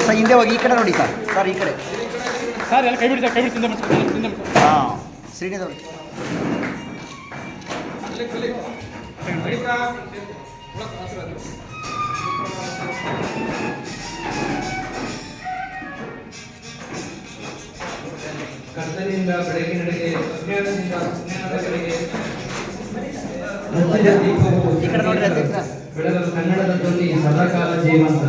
Sir ಹಿಂದೆ ಹೋಗಿ ಈ ಕಡೆ ನೋಡಿ ಸರ್. ಸರ್ ಈ ಕಡೆ ಸರ್ ಎಲ್ಲ ಕೈ ಬಿಡಿ ಸರ್, ಕೈ ಬಿಡಿ. ಹಾಂ ಶ್ರೀನಿಧಿ ಕರ್ತನಿಂದ ಬೆಳಕಿನೆಡೆಗೆ, ಅಜ್ಞಾನದಿಂದ ಸುಜ್ಞಾನದ ಕಡೆಗೆ ಈ ಕಡೆ ನೋಡ್ರಿ ಅಧ್ಯಕ್ಷ. ಬೆಳಗಲು ಕನ್ನಡದ ಧ್ವನಿ ಸದಾಕಾಲ ಜೀವಂತ.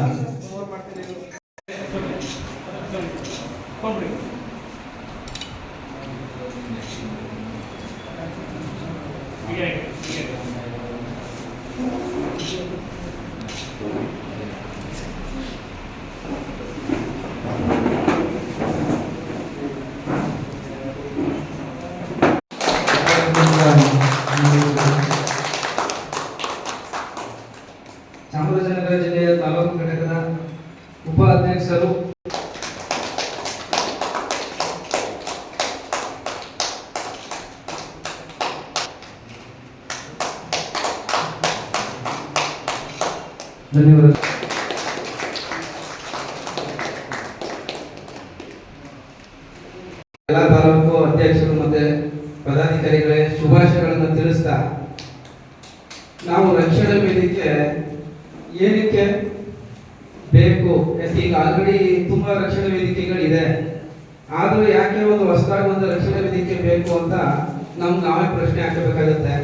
ಚಾಮರಾಜನಗರ ಜಿಲ್ಲೆಯ ತಾಲೂಕು ಘಟಕದ ಉಪ ಅಧ್ಯಕ್ಷರು, ಧನ್ಯವಾದ. ಎಲ್ಲ ತಾಲೂಕು ಅಧ್ಯಕ್ಷರು ಮತ್ತೆ ಪದಾಧಿಕಾರಿಗಳೇ ಶುಭಾಶಯಗಳನ್ನು ತಿಳಿಸ್ತಾ, ನಾವು ರಕ್ಷಣಾ ವೇದಿಕೆ ಏನಕ್ಕೆ ಬೇಕು? ಈಗ ಆಲ್ರೆಡಿ ತುಂಬಾ ರಕ್ಷಣಾ ವೇದಿಕೆಗಳಿದೆ, ಆದ್ರೂ ಯಾಕೆ ಒಂದು ಹೊಸದಾಗಿ ಒಂದು ರಕ್ಷಣಾ ವೇದಿಕೆ ಬೇಕು ಅಂತ ನಾವೇ ಪ್ರಶ್ನೆ ಹಾಕಬೇಕಾಗುತ್ತೆ.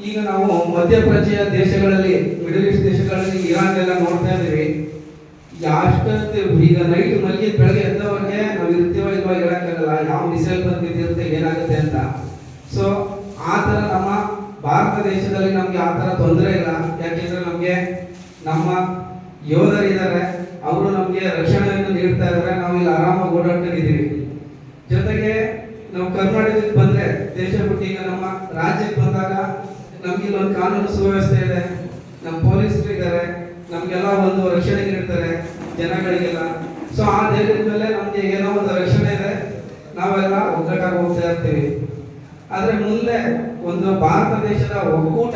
ಈಗ ನಾವು ಮಧ್ಯಪ್ರಾಚ್ಯ ದೇಶಗಳಲ್ಲಿ, ಮಿಡಲ್ ಈಸ್ಟ್ ದೇಶಗಳಲ್ಲಿ, ಇರಾನ್ ಎಲ್ಲ ನೋಡ್ತಾ ಇದ್ದೀವಿ. ಅಷ್ಟೊತ್ತು ಈಗ ನೈಟ್ ಮಲಗಿ ಬೆಳಗ್ಗೆ ಎದ್ದವರೆಗೆ ನಾವು ಇರ್ತೀವೋ ಇಲ್ವಾ ಹೇಳಕ್ಕಾಗಲ್ಲ, ಯಾವ ಮಿಸೈಲ್ ಬಂದು ಬಿದ್ದಿರುತ್ತೆ, ಏನಾಗುತ್ತೆ ಅಂತ. ಸೊ ಆ ಥರ ನಮ್ಮ ಭಾರತ ದೇಶದಲ್ಲಿ ನಮ್ಗೆ ಆ ಥರ ತೊಂದರೆ ಇಲ್ಲ. ಯಾಕೆಂದ್ರೆ ನಮಗೆ ನಮ್ಮ ಯೋಧರಿದ್ದಾರೆ, ಅವರು ನಮಗೆ ರಕ್ಷಣೆಯನ್ನು ನೀಡ್ತಾ ಇದ್ದಾರೆ. ನಾವು ಇಲ್ಲಿ ಆರಾಮಾಗಿ ಓಡಾಡ್ಕೊಂಡಿದ್ದೀವಿ. ಜೊತೆಗೆ ನಾವು ಕರ್ನಾಟಕಕ್ಕೆ ಬಂದ್ರೆ, ದೇಶ ಬಿಟ್ಟು ಈಗ ನಮ್ಮ ರಾಜ್ಯಕ್ಕೆ ಬಂದಾಗ ನಮ್ಗೆ ಇಲ್ಲೊಂದು ಕಾನೂನು ಸುವ್ಯವಸ್ಥೆ ಇದೆ, ನಮ್ಮ ಪೊಲೀಸರು ಇದ್ದಾರೆ, ನಮ್ಗೆಲ್ಲ ಒಂದು ರಕ್ಷಣೆ ನೀಡ್ತಾರೆ ಜನಗಳಿಗೆಲ್ಲ. ಸೊ ಆ ಧೈರ್ಯದ ಮೇಲೆ ನಮ್ಗೆ ಏನೋ ಒಂದು ರಕ್ಷಣೆ ಇದೆ, ನಾವೆಲ್ಲ ಒಗ್ಗಟ್ಟಾಗಿ ಹೋಗ್ತಾ ಇರ್ತೀವಿ. ಆದ್ರೆ ಮುಂದೆ ಒಂದು ಭಾರತ ದೇಶದ ಒಕ್ಕೂಟ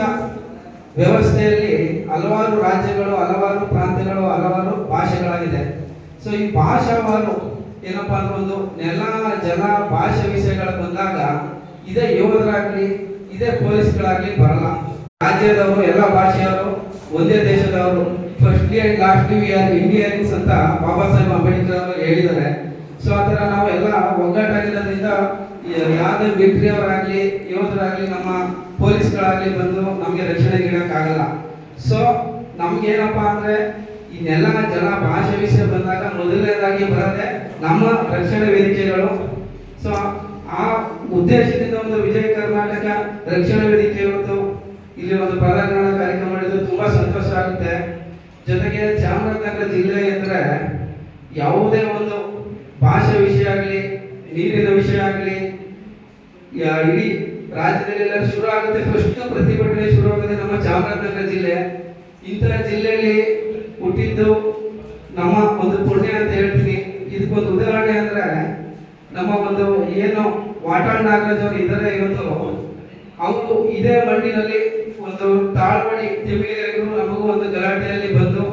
ವ್ಯವಸ್ಥೆಯಲ್ಲಿ ಹಲವಾರು ರಾಜ್ಯಗಳು, ಹಲವಾರು ಪ್ರಾಂತ್ಯಗಳು, ಹಲವಾರು ಭಾಷೆಗಳಾಗಿದೆ. ಸೊ ಈ ಭಾಷಾವಾರು ಏನಪ್ಪಾ ಅಂದ್ರೆ ಒಂದು ನೆಲ, ಜಲ, ಭಾಷೆ ವಿಷಯಗಳು ಬಂದಾಗ ಇದೇ ಯೋಧರಾಗ್ಲಿ, ಇದೇ ಪೊಲೀಸ್ಗಳಾಗ್ಲಿ ಬರಲ್ಲ. ರಾಜ್ಯದವರು, ಎಲ್ಲ ಭಾಷೆಯವರು, ಒಂದೇ ದೇಶದವರು. Firstly and lastly we are Indians ಅಂತ ಬಾಬಾ ಸಾಹೇಬ್ ಅಂಬೇಡ್ಕರ್ ಅವರು ಹೇಳಿದ್ದಾರೆ. ಸೊ ಆ ಥರ ನಾವು ಎಲ್ಲ ಒಗ್ಗಟ್ಟಾಗಿರೋದ್ರಿಂದ ಯಾವುದೇ ಮಿಲಿಟರಿ ಅವರಾಗ್ಲಿ, ಯೋಧರಾಗ್ಲಿ, ನಮ್ಮ ಪೊಲೀಸ್ಗಳಾಗ್ಲಿ ಬಂದು ನಮಗೆ ರಕ್ಷಣೆ ನೀಡಕ್ಕಾಗಲ್ಲ. ಸೊ ನಮ್ಗೇನಪ್ಪಾ ಅಂದ್ರೆ ಈ ನೆಲ, ಜಲ, ಭಾಷೆ ವಿಷಯ ಬಂದಾಗ ಮೊದಲನೇದಾಗಿ ಬರೋದೆ ನಮ್ಮ ರಕ್ಷಣಾ ವೇದಿಕೆಗಳು. ಸೊ ಆ ಉದ್ದೇಶದಿಂದ ಒಂದು ವಿಜಯ ಕರ್ನಾಟಕ ರಕ್ಷಣಾ ವೇದಿಕೆ ಇವತ್ತು ಇಲ್ಲಿ ಒಂದು ಪದಗ್ರಹಣ ಕಾರ್ಯಕ್ರಮ ಮಾಡಿದ್ದು ತುಂಬಾ ಸಂತೋಷ ಆಗುತ್ತೆ. ಜೊತೆಗೆ ಚಾಮರಾಜನಗರ ಜಿಲ್ಲೆ ಅಂದ್ರೆ ಯಾವುದೇ ಒಂದು ಭಾಷೆ ವಿಷಯ ಆಗಲಿ, ನೀರಿನ ವಿಷಯ ಆಗಲಿ, ಇಡೀ ರಾಜ್ಯದಲ್ಲೆಲ್ಲ ಶುರು ಆಗುತ್ತೆ. ಫಸ್ಟ್ ಪ್ರತಿಭಟನೆ ಶುರು ಆಗುತ್ತೆ ನಮ್ಮ ಚಾಮರಾಜನಗರ ಜಿಲ್ಲೆ. ಇಂತಹ ಜಿಲ್ಲೆಯಲ್ಲಿ ಹುಟ್ಟಿದ್ದು ನಮ್ಮ ಒಂದು ಪುಣ್ಯ ಅಂತ ಹೇಳ್ತೀನಿ. ಇದಕ್ಕೊಂದು ಉದಾಹರಣೆ ಅಂದ್ರೆ ನಮ್ಮ ಒಂದು ಏನು ವಾಟಾಳ್ ನಾಗರಾಜ್ ಅವರು ಇದ್ದಾರೆ ಇವತ್ತು, ಅವರು ಇದೇ ಮಣ್ಣಿನಲ್ಲಿ ಒಂದು ತಾಳ್ಮಡಿ ತಿಮಿಲಿಗರಿಗೂ ನಮಗೂ ಒಂದು ಗಲಾಟೆಯಲ್ಲಿ ಬಂದು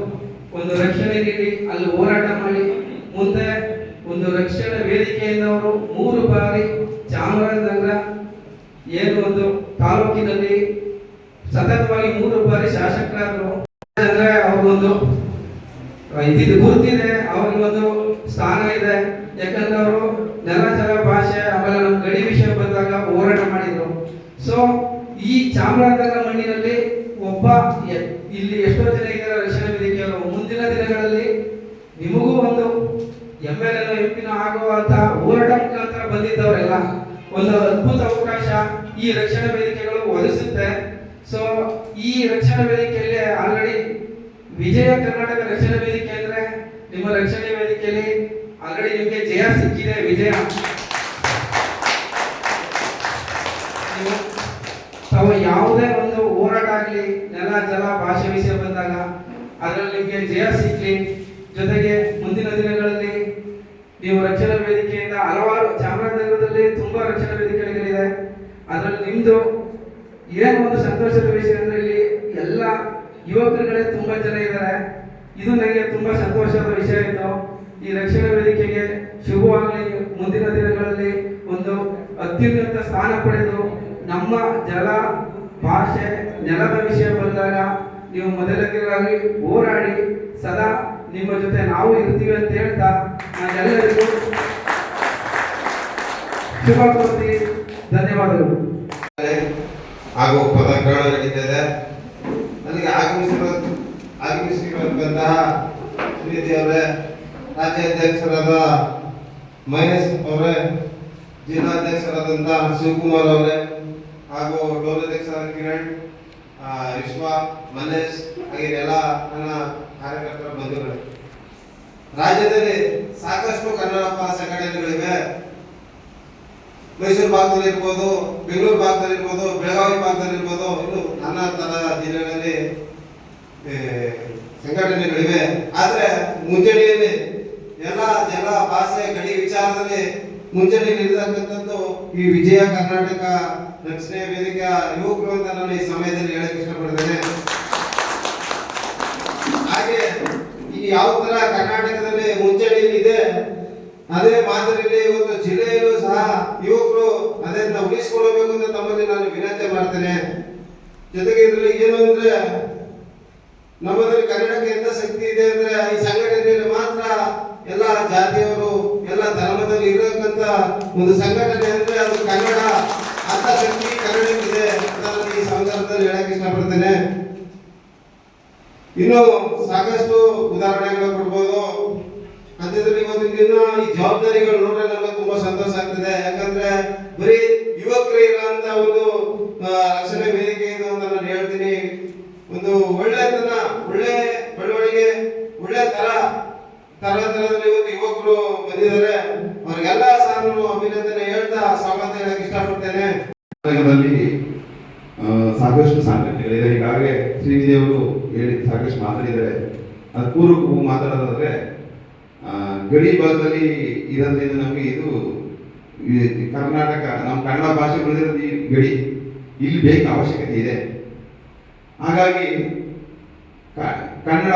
ಒಂದು ರಕ್ಷಣೆ ನೀಡಿ ಅಲ್ಲಿ ಹೋರಾಟ ಮಾಡಿ ಮುಂದೆ ಒಂದು ರಕ್ಷಣಾ ವೇದಿಕೆಯಿಂದ ಅವರು 3 ಬಾರಿ ಚಾಮರಾಜನಗರ ಏನು ಒಂದು ತಾಲೂಕಿನಲ್ಲಿ ಸತತವಾಗಿ 3 ಬಾರಿ ಶಾಸಕರಾದರು. ಅಂದ್ರೆ ಅವ್ರಿಗೊಂದು ಇದು ಗುರುತಿದೆ, ಅವ್ರಿಗೆ ಒಂದು ಸ್ಥಾನ ಇದೆ. ಯಾಕಂದ್ರೆ ಅವರು ನೆಲ, ಜಲ, ಭಾಷೆ, ಆಮೇಲೆ ನಮ್ಮ ಗಡಿ ವಿಷಯ ಬಂದಾಗ ಹೋರಾಟ ಮಾಡಿದ್ರು. ಸೊ ಈ ಚಾಮರಾಜನಗರ ಮಣ್ಣಿನಲ್ಲಿ ಒಬ್ಬ ಇಲ್ಲಿ ಎಷ್ಟೋ ಜನ ಇದ್ದಾರೆ ರಕ್ಷಣಾ ವೇದಿಕೆಯವರು. ಮುಂದಿನ ದಿನಗಳಲ್ಲಿ ನಿಮಗೂ ಒಂದು MLA MP ಆಗುವಂತ ಹೋರಾಟ ಮುಖಾಂತರ ಬಂದಿದ್ದವರೆಲ್ಲ ಒಂದು ಅದ್ಭುತ ಅವಕಾಶ ಈ ರಕ್ಷಣಾ ವೇದಿಕೆಗಳು ಒದಗಿಸುತ್ತೆ. ಸೊ ಈ ರಕ್ಷಣಾ ವೇದಿಕೆಯಲ್ಲಿ ಆಲ್ರೆಡಿ ವಿಜಯ ಕರ್ನಾಟಕ ರಕ್ಷಣಾ ವೇದಿಕೆ ಅಂದ್ರೆ ನಿಮ್ಮ ರಕ್ಷಣಾ ವೇದಿಕೆಯಲ್ಲಿ ಆಲ್ರೆಡಿ ನಿಮಗೆ ಜಯ ಸಿಕ್ಕಿದೆ, ವಿಜಯ. ತಾವು ಯಾವುದೇ ಒಂದು ಹೋರಾಟ ಆಗಲಿ, ನೆಲ, ಜಲ, ಭಾಷೆ ವಿಷಯ ಬಂದಾಗ ಅದರಲ್ಲಿ ನಿಮಗೆ ಜಯ ಸಿಕ್ಕಲಿ. ಜೊತೆಗೆ ಮುಂದಿನ ದಿನಗಳಲ್ಲಿ ನೀವು ರಕ್ಷಣಾ ವೇದಿಕೆಯಿಂದ ಹಲವಾರು ಚಾಮರಾಜನಗರದಲ್ಲಿ ತುಂಬಾ ರಕ್ಷಣಾ ವೇದಿಕೆಗಳಿದೆ. ಅದರಲ್ಲಿ ನಿಮ್ದು ಏನು ಒಂದು ಸಂತೋಷದ ವಿಷಯ ಅಂದ್ರೆ ಇಲ್ಲಿ ಎಲ್ಲ ಯುವಕರುಗಳೇ ತುಂಬಾ ಜನ ಇದ್ದಾರೆ. ಇದು ನನಗೆ ತುಂಬಾ ಸಂತೋಷದ ವಿಷಯ ಇತ್ತು. ಈ ರಕ್ಷಣಾ ವೇದಿಕೆಗೆ ಶುಭವಾಗಲಿ. ಮುಂದಿನ ದಿನಗಳಲ್ಲಿ ಒಂದು ಅತ್ಯುನ್ನತ ಸ್ಥಾನ ಪಡೆದು ನಮ್ಮ ಜಲ ಭಾಷೆ ನೆಲದ ವಿಷಯ ಬಂದಾಗ ನೀವು ಮೊದಲನೇದಾಗಿ ಹೋರಾಡಿ ಸದಾ ನಿಮ್ಮ ಜೊತೆ ನಾವು ಇರ್ತೀವಿ ಅಂತ ಹೇಳ್ತಾ ನಾನೆಲ್ಲರಿಗೂ ಶುಭ ಕೋರ್ತಿ. ಧನ್ಯವಾದಗಳು. ಹಾಗೂ ಪದಗ್ರಹಣ ನಡೀತಿದೆ. ನನಗೆ ಆಗಮಿಸಿರುವಂತಹ ಶ್ರೀನಿಧಿ ಅವರೇ, ರಾಜ್ಯಾಧ್ಯಕ್ಷರಾದ ಮಹೇಶ್ ಅವರೇ, ಜಿಲ್ಲಾಧ್ಯಕ್ಷರಾದಂತಹ ಶಿವಕುಮಾರ್ ಅವರೇ, ಹಾಗೂ ಗೌರವಾಧ್ಯಕ್ಷರಾದ ಕಿರಣ್, ವಿಶ್ವ, ಮಲ್ಲೇಶ್, ಹಾಗೆ ಎಲ್ಲ ನನ್ನ ಕಾರ್ಯಕರ್ತರ ಬಂಧುಗಳು. ರಾಜ್ಯದಲ್ಲಿ ಸಾಕಷ್ಟು ಕನ್ನಡ ಪರ ಸಂಘಟನೆಗಳಿವೆ. ಮೈಸೂರು ಭಾಗದಲ್ಲಿ ಇರ್ಬೋದು, ಬೆಂಗಳೂರು ಭಾಗದಲ್ಲಿ ಇರ್ಬೋದು, ಬೆಳಗಾವಿ ಭಾಗದಲ್ಲಿ ಇರ್ಬೋದು, ಇನ್ನು ನಾನಾ ತರ ಜಿಲ್ಲೆಗಳಲ್ಲಿ ಸಂಘಟನೆಗಳಿವೆ. ಆದ್ರೆ ಮುಂಚೂಣಿಯಲ್ಲಿ ಎಲ್ಲ ಭಾಷೆ ಗಡಿ ವಿಚಾರದಲ್ಲಿ ಮುಂಚೂಣಿಯಲ್ಲಿ ಇರತಕ್ಕಂಥದ್ದು ಈ ವಿಜಯ ಕರ್ನಾಟಕ ರಕ್ಷಣೆ ವೇದಿಕೆಯ ಯುವಕರು ಅಂತ ನಾನು ಈ ಸಮಯದಲ್ಲಿ ಹೇಳಕ್ ಇಷ್ಟಪಡ್ತೇನೆ. ಹಾಗೆ ಈ ಯಾವ ತರ ಕರ್ನಾಟಕದಲ್ಲಿ ಮುಂಚೂಣಿಯಲ್ಲಿ ಇದೆ, ಅದೇ ಮಾದರಿಯಲ್ಲಿ ಇವತ್ತು ಜಿಲ್ಲೆಯಲ್ಲೂ ಸಹ ಯುವಕರು ಅದನ್ನ ಉಳಿಸಿಕೊಳ್ಳಬೇಕು ಅಂತ ತಮ್ಮಲ್ಲಿ ನಾನು ವಿನಂತಿ ಮಾಡ್ತೇನೆ. ಜೊತೆಗೆ ಇದರಲ್ಲಿ ಏನು ಅಂದ್ರೆ, ನಮ್ಮಲ್ಲಿ ಕನ್ನಡಕ್ಕೆ ಎಂತ ಶಕ್ತಿ ಇದೆ ಅಂದ್ರೆ ಈ ಸಂಘಟನೆಯಲ್ಲಿ ಮಾತ್ರ ಎಲ್ಲ ಜಾತಿಯವರು ಎಲ್ಲ ಧರ್ಮದಲ್ಲಿ ಇರತಕ್ಕಂತ ಒಂದು ಸಂಘಟನೆ ಅಂದ್ರೆ ಅದು ಕನ್ನಡ. ಅಂತ ಶಕ್ತಿ ಕನ್ನಡಕ್ಕಿದೆ ಅಂತ ನಾನು ಈ ಸಂದರ್ಭದಲ್ಲಿ ಹೇಳಕ್ ಇಷ್ಟಪಡ್ತೇನೆ. ಇನ್ನು ಸಾಕಷ್ಟು ಉದಾಹರಣೆಗಳು ಕೊಡ್ಬೋದು. ಅಂಥದ್ರಲ್ಲಿ ಇವತ್ತಿನ ದಿನ ಈ ಜವಾಬ್ದಾರಿಗಳು ನೋಡ್ರೆ ನಮಗೆ ತುಂಬಾ ಸಂತೋಷ ಆಗ್ತದೆ. ಯಾಕಂದ್ರೆ ಬರೀ ಯುವಕರು ಇರುವಂತ ಒಂದು ರಕ್ಷಣೆ ವೇದಿಕೆ ಇದು ಅಂತ ನಾನು ಹೇಳ್ತೀನಿ. ಒಂದು ಒಳ್ಳೆತನ, ಒಳ್ಳೆ ಬೆಳವಣಿಗೆ, ಒಳ್ಳೆ ತರದಲ್ಲಿ ಇವತ್ತು ಯುವಕರು ಬಂದಿದ್ದಾರೆ. ಅವ್ರಿಗೆಲ್ಲ ಸಹ ನಾನು ಅಭಿನಂದನೆ ಹೇಳ್ತಾ ಸ್ವಾಗತ ಹೇಳಕ್ ಇಷ್ಟಪಡ್ತೇನೆ. ಸಾಕಷ್ಟು ಸಂಘಟನೆಗಳಿದೆ. ಈಗಾಗಲೇ ಶ್ರೀನಿಧಿ ಅವರು ಹೇಳಿ ಸಾಕಷ್ಟು ಮಾತಾಡಿದ್ದಾರೆ. ಅದು ಪೂರ್ವಕ ಮಾತಾಡೋದಾದ್ರೆ, ಗಡಿ ಭಾಗದಲ್ಲಿ ಇರೋದ್ರಿಂದ ನಮಗೆ ಇದು ಕರ್ನಾಟಕ, ನಮ್ಮ ಕನ್ನಡ ಭಾಷೆ ಬೆಳೆದಿರೋದು ಈ ಗಡಿ ಇಲ್ಲಿ ಬೇಕು ಅವಶ್ಯಕತೆ ಇದೆ. ಹಾಗಾಗಿ ಕನ್ನಡ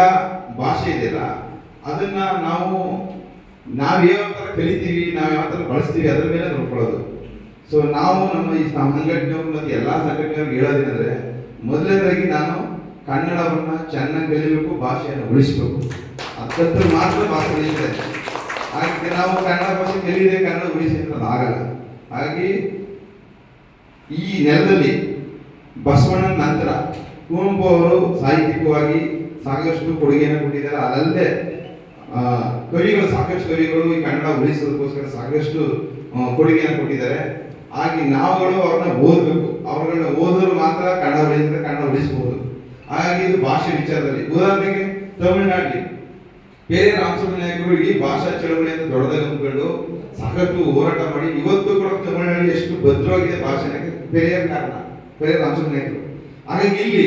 ಭಾಷೆ ಇದೆಯಲ್ಲ, ಅದನ್ನ ನಾವು ಯಾವ ಥರ ಕಲಿತೀವಿ, ನಾವು ಯಾವ ಥರ ಬಳಸ್ತೀವಿ ಅದ್ರ ಮೇಲೆ ನೋಡ್ಕೊಳ್ಳೋದು. ಸೊ ನಾವು ನಮ್ಮ ಈ ಸಂಘಟನೆಯವ್ರು ಮತ್ತು ಎಲ್ಲ ಸಂಘಟನೆಯವ್ರಿಗೆ ಹೇಳೋದೇನೆಂದ್ರೆ, ಮೊದಲನೇದಾಗಿ ನಾನು ಕನ್ನಡವನ್ನ ಚೆನ್ನಾಗಿ ಕಲಿಬೇಕು, ಭಾಷೆಯನ್ನು ಉಳಿಸಬೇಕು. ಅದಕ್ಕೆ ಮಾತ್ರ ಭಾಷೆ ಉಳಿಯುತ್ತೆ. ಹಾಗೆ ನಾವು ಕನ್ನಡ ಭಾಷೆ ಕಲಿಯದೆ ಕನ್ನಡ ಉಳಿಸಿ ಅಂತ ಆಗಲ್ಲ. ಹಾಗಾಗಿ ಈ ನೆಲದಲ್ಲಿ ಬಸವಣ್ಣನ ನಂತರ ಕುವೆಂಪು ಅವರು ಸಾಹಿತ್ಯಿಕವಾಗಿ ಸಾಕಷ್ಟು ಕೊಡುಗೆಯನ್ನು ಕೊಟ್ಟಿದ್ದಾರೆ. ಅದಲ್ಲದೆ ಕವಿಗಳು, ಸಾಕಷ್ಟು ಕವಿಗಳು ಈ ಕನ್ನಡ ಉಳಿಸೋದಕ್ಕೋಸ್ಕರ ಸಾಕಷ್ಟು ಕೊಡುಗೆಯನ್ನು ಕೊಟ್ಟಿದ್ದಾರೆ. ಹಾಗೆ ನಾವುಗಳು ಅವ್ರನ್ನ ಓದಬೇಕು. ಅವ್ರನ್ನ ಓದೋರು ಮಾತ್ರ ಕನ್ನಡ ಉಳಿಸಿದ್ರೆ ಕನ್ನಡ ಉಳಿಸಬಹುದು. ಹಾಗಾಗಿ ಇದು ಭಾಷೆ ವಿಚಾರದಲ್ಲಿ ಉದಾಹರಣೆಗೆ ತಮಿಳುನಾಡಿನಲ್ಲಿ ಬೇರೆ ರಾಮಸ್ವಾಮಿ ನಾಯಕರು ಈ ಭಾಷಾ ಚಳವಳಿಯನ್ನು ದೊಡ್ಡದಾಗಿ ಅಂದ್ಕೊಂಡು ಸಾಕಷ್ಟು ಹೋರಾಟ ಮಾಡಿ ಇವತ್ತು ಕೂಡ ತಮಿಳುನಾಡು ಎಷ್ಟು ಭದ್ರವಾಗಿದೆ ಭಾಷೆ ಬೇರೆ ಕಾರಣ ಬೇರೆ ರಾಮಸ್ವಾಮಿ ನಾಯಕರು. ಹಾಗಾಗಿ ಇಲ್ಲಿ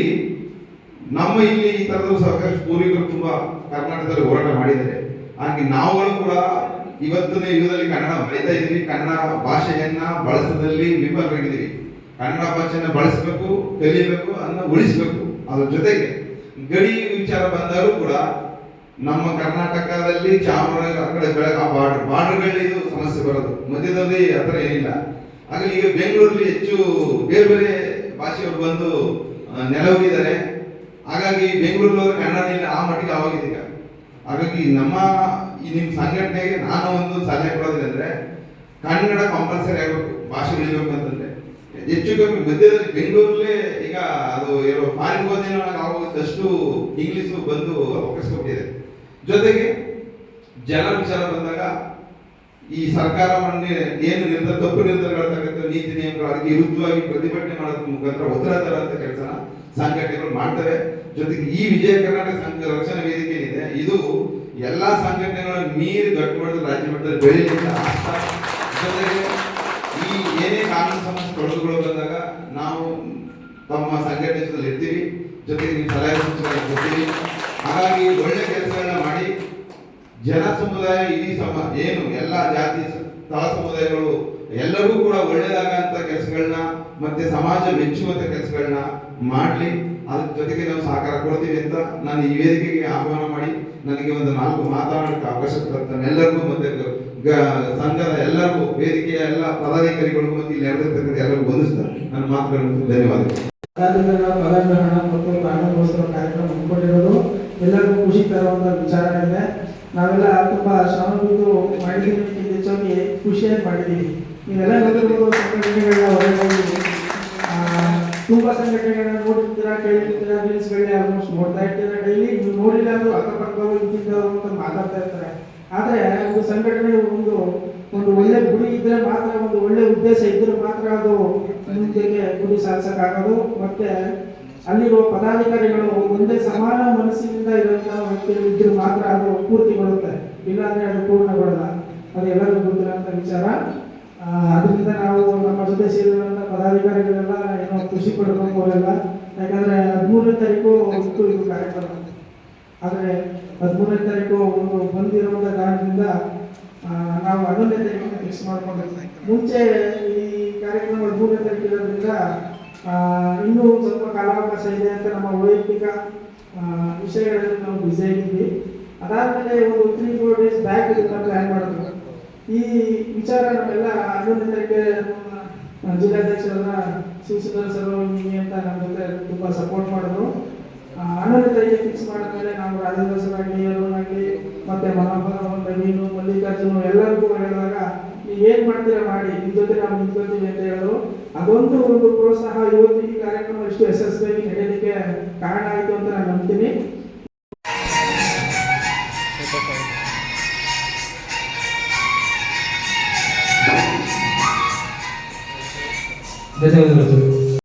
ಈ ತರದ ಸಾಕಷ್ಟು ಪೂರ್ವಿಕರು ತುಂಬಾ ಕರ್ನಾಟಕದಲ್ಲಿ ಹೋರಾಟ ಮಾಡಿದ್ದಾರೆ. ಹಾಗೆ ನಾವುಗಳು ಕೂಡ ಇವತ್ತಿನ ಯುಗದಲ್ಲಿ ಕನ್ನಡ ಬೆಳೀತಾ ಇದ್ದೀವಿ. ಕನ್ನಡ ಭಾಷೆಯನ್ನ ಬಳಸೋದ್ರಲ್ಲಿ ವಿಫಲರಾಗಿದ್ದೀವಿ. ಕನ್ನಡ ಭಾಷೆಯನ್ನ ಬಳಸಬೇಕು, ಕಲಿಯಬೇಕು, ಅದನ್ನ ಉಳಿಸಬೇಕು. ಅದ್ರ ಜೊತೆಗೆ ಗಡಿ ವಿಚಾರ ಬಂದರೂ ಕೂಡ ನಮ್ಮ ಕರ್ನಾಟಕದಲ್ಲಿ ಚಾಮರಾಜ ಆ ಕಡೆ ಬಾರ್ಡರ್ಗಳಲ್ಲಿ ಇದು ಸಮಸ್ಯೆ ಬರೋದು, ಮಧ್ಯದಲ್ಲಿ ಆ ಥರ ಏನಿಲ್ಲ. ಹಾಗಾಗಿ ಈಗ ಬೆಂಗಳೂರಲ್ಲಿ ಹೆಚ್ಚು ಬೇರೆ ಬೇರೆ ಭಾಷೆಯವರು ಬಂದು ನೆಲವಿದ್ದಾರೆ. ಹಾಗಾಗಿ ಬೆಂಗಳೂರಲ್ಲಿ ಕನ್ನಡ ಇಲ್ಲ, ಆ ಮಟ್ಟಿಗೆ ಆವಾಗಿದೆ ಈಗ. ಹಾಗಾಗಿ ನಿಮ್ಮ ಸಂಘಟನೆಗೆ ನಾನು ಒಂದು ಸಲಹೆ ಕೊಡೋದಂದ್ರೆ, ಕನ್ನಡ ಕಂಪಲ್ಸರಿ ಆಗಬೇಕು, ಭಾಷೆ ಉಳಿಬೇಕು ಅಂತಂದ್ರೆ ಹೆಚ್ಚು ಕಮ್ಮಿ ಮಧ್ಯದಲ್ಲಿ ಬೆಂಗಳೂರಲ್ಲೇ ಈಗ ಅದು ಏನೋ ಫಾರಿನ್ ಹೋದೇನೋ ಆಗೋದಷ್ಟು ಇಂಗ್ಲಿಷು ಬಂದು ಅವಕಾಶ ಕೊಟ್ಟಿದೆ. ಜೊತೆಗೆ ಜನ ವಿಚಾರ ಬಂದಾಗ ಈ ಸರ್ಕಾರ ಏನು ತಪ್ಪು ನಿರ್ಧಾರಗಳು ತಗೊಂಡು ನೀತಿ ನಿಯಮಗಳು ಅದಕ್ಕೆ ವಿರುದ್ಧವಾಗಿ ಪ್ರತಿಭಟನೆ ಮಾಡೋದ್ರ ಮುಖಾಂತರ ಒತ್ತಡ ತರುವಂತ ಕೆಲಸನ ಸಂಘಟನೆಗಳು ಮಾಡ್ತವೆ. ಜೊತೆಗೆ ಈ ವಿಜಯ ಕರ್ನಾಟಕ ರಕ್ಷಣಾ ವೇದಿಕೆ ಏನಿದೆ, ಇದು ಎಲ್ಲಾ ಸಂಘಟನೆಗಳನ್ನು ಮೀರಿ ದೊಡ್ಡ ಮಟ್ಟದಲ್ಲಿ ರಾಜ್ಯ ಮಟ್ಟದಲ್ಲಿ ಬೆಳೆಯಲಿಕ್ಕೆ ಆಗ್ತಾ. ಜೊತೆಗೆ ಈ ಏನೇ ಕಾನೂನು ಸಮಸ್ಯೆ ತೊಡಗುಗಳು ಬಂದಾಗ ನಾವು ತಮ್ಮ ಸಂಘಟನೆ ಜೊತೆ ಇರ್ತೀವಿ. ಜೊತೆಗೆ ನೀವು ಸಲಹೆ ಸೂಚನೆ ಕೊಡ್ತೀವಿ. ಹಾಗಾಗಿ ಒಳ್ಳೆ ಕೆಲಸಗಳನ್ನ ಮಾಡಿ ಜನ ಸಮುದಾಯ ಇಡೀ ಏನು ಎಲ್ಲ ಜಾತಿ ತಳ ಸಮುದಾಯಗಳು ಎಲ್ಲರೂ ಕೂಡ ಒಳ್ಳೆಯದಾಗಂತ ಕೆಲಸಗಳನ್ನ ಮತ್ತೆ ಸಮಾಜ ಮೆಚ್ಚುವಂತ ಕೆಲಸಗಳನ್ನ ಮಾಡ್ಲಿ. ಅದ್ರ ಜೊತೆಗೆ ನಾವು ಸಹಕಾರ ಕೊಡ್ತೀವಿ ಅಂತ ನಾನು ಈ ವೇದಿಕೆಗೆ ಆಹ್ವಾನ ಮಾಡಿ ನನಗೆ ಒಂದು 4 ಮಾತಾಡೋಕ್ಕೆ ಅವಕಾಶ ಕೊಡ್ತಾನೆ ಎಲ್ಲರಿಗೂ ಮತ್ತೆ ಸಂಘದ ಎಲ್ಲರಿಗೂ ವೇದಿಕೆಯ ಎಲ್ಲ ಪದಾಧಿಕಾರಿಗಳಿಗೂ ಮತ್ತು ಇಲ್ಲಿ ನೆರೆದಿರ್ತಕ್ಕಂಥ ಎಲ್ಲರಿಗೂ ವಂದಿಸ್ತಾರೆ ನನ್ನ ಮಾತುಗಳನ್ನು ಧನ್ಯವಾದಗಳು. ಪದಗ್ರಹಣ ಮತ್ತು ಪ್ರಾರಂಭೋತ್ಸವ ಕಾರ್ಯಕ್ರಮ ಹಮ್ಮಿಕೊಂಡಿರೋದು ಎಲ್ಲರಿಗೂ ಖುಷಿ ತರುವಂಥ ವಿಚಾರ ಇದೆ. ನಾವೆಲ್ಲ ತುಂಬ ಶ್ರಮ ಬಿದ್ದು ಮಾಡಿದ್ದೀವಿ, ಹೆಚ್ಚಾಗಿ ಖುಷಿಯಾಗಿ ಮಾಡಿದ್ದೀವಿ. ನೀವೆಲ್ಲ ನೋಡಿರ್ಬೋದು, ಸಂಘಟನೆಗಳನ್ನ ಹೊರಗೆ ಹೋಗಿ ತುಂಬ ಸಂಘಟನೆಗಳನ್ನ ನೋಡಿರ್ತೀರಾ, ಕೇಳಿರ್ತೀರಾ, ರೀಲ್ಸ್ಗಳನ್ನ ಆಲ್ಮೋಸ್ಟ್ ನೋಡ್ತಾ ಇರ್ತೀರಾ ಡೈಲಿ. ನೀವು ನೋಡಿಲ್ಲ ಅಂದರೂ ಅಕ್ಕಪಕ್ಕದವರು ಇಂತಿದ್ದವರು ಅಂತ ಮಾತಾಡ್ತಾ ಇರ್ತಾರೆ. ಆದರೆ ಒಂದು ಸಂಘಟನೆ ಒಂದು ಒಳ್ಳೆ ಗುರಿ ಇದ್ದರೆ ಮಾತ್ರ, ಒಂದು ಒಳ್ಳೆ ಉದ್ದೇಶ ಇದ್ದರೆ ಮಾತ್ರ ಅದು ಮುಂದಕ್ಕೆ ಗುರಿ ಸಾಧಿಸೋಕ್ಕಾಗೋದು. ಮತ್ತೆ ಅಲ್ಲಿರುವ ಪದಾಧಿಕಾರಿಗಳು ಒಂದೇ ಸಮಾನ ಮನಸ್ಸಿನಿಂದ ಇರುವಂಥ ವ್ಯಕ್ತಿಗಳು ಇದ್ದರೆ ಮಾತ್ರ ಅದು ಪೂರ್ತಿಗೊಳ್ಳುತ್ತೆ, ಇಲ್ಲಾಂದರೆ ಅದು ಪೂರ್ಣಗೊಳ್ಳಲ್ಲ. ಅದು ಎಲ್ಲರಿಗೂ ಗೊತ್ತಿರೋಂಥ ವಿಚಾರ. ಅದರಿಂದ ನಾವು ನಮ್ಮ ಜೊತೆ ಸೇರಿರುವಂಥ ಪದಾಧಿಕಾರಿಗಳೆಲ್ಲ ಏನೋ ಖುಷಿ ಪಡಬೇಕು ಅವರೆಲ್ಲ. ಯಾಕಂದರೆ 13ನೇ ತಾರೀಕು ಇತ್ತು ಇದು ಕಾರ್ಯಕ್ರಮ. ಆದರೆ 13ನೇ ತಾರೀಕು ಒಂದು ಬಂದಿರುವಂಥ ಕಾರಣದಿಂದ ನಾವು 11ನೇ ತಾರೀಕಿನ ಫಿಕ್ಸ್ ಮಾಡಿಕೊಂಡಿದ್ವಿ. ಮುಂಚೆ ಈ ಕಾರ್ಯಕ್ರಮ 13ನೇ ತಾರೀಕು ಇರೋದ್ರಿಂದ ಇನ್ನೂ ಸ್ವಲ್ಪ ಕಾಲಾವಕಾಶ ಇದೆ ಅಂತ ನಮ್ಮ ವೈಯಕ್ತಿಕ ವಿಷಯಗಳಲ್ಲಿ ನಾವು ಬ್ಯುಸಿ ಆಗಿದ್ವಿ. ಅದಾದಮೇಲೆ ಒಂದು 3-4 ಡೇಸ್ ಬ್ಯಾಕ್ ಇದನ್ನು ಪ್ಲ್ಯಾನ್ ಮಾಡಿದ್ವಿ. ಈ ವಿಚಾರ ನಮ್ಮೆಲ್ಲ 11ನೇ ತಾರೀಕು ಜಿಲ್ಲಾಧ್ಯಕ್ಷರನ್ನ ಶಿವಸುಂದರ ಸರ್ ಅಂತ ನಮ್ಮ ಜೊತೆ ತುಂಬ ಸಪೋರ್ಟ್ ಮಾಡಿದ್ರು. 11ನೇ ತಾರೀಕು ಫಿಕ್ಸ್ ಮಾಡಿದ್ಮೇಲೆ ನಾವು ರಾಜೇಂದ್ರ ಸರ್ ಆಗಲಿ, ಅರುಣ್ ಆಗಲಿ, ಮತ್ತು ಮನೋಹರ, ನವೀನು, ಮಲ್ಲಿಕಾರ್ಜುನು ಎಲ್ಲರಿಗೂ ಹೇಳಿದಾಗ ನೀವು ಏನು ಮಾಡ್ತೀರಾ ಮಾಡಿ, ನಿಮ್ಮ ಜೊತೆ ನಾವು ನಿಂತ್ಕೊಳ್ತೀವಿ ಅಂತ ಹೇಳಿದ್ರು. ಅದೊಂದು ಪ್ರೋತ್ಸಾಹ ಇವತ್ತು ಈ ಕಾರ್ಯಕ್ರಮ ಇಷ್ಟು ಯಶಸ್ವಿಯಾಗಿ ನಡೆಯೋದಕ್ಕೆ ಕಾರಣ ಆಯಿತು ಅಂತ ನಾನು ನಂಬ್ತೀನಿ.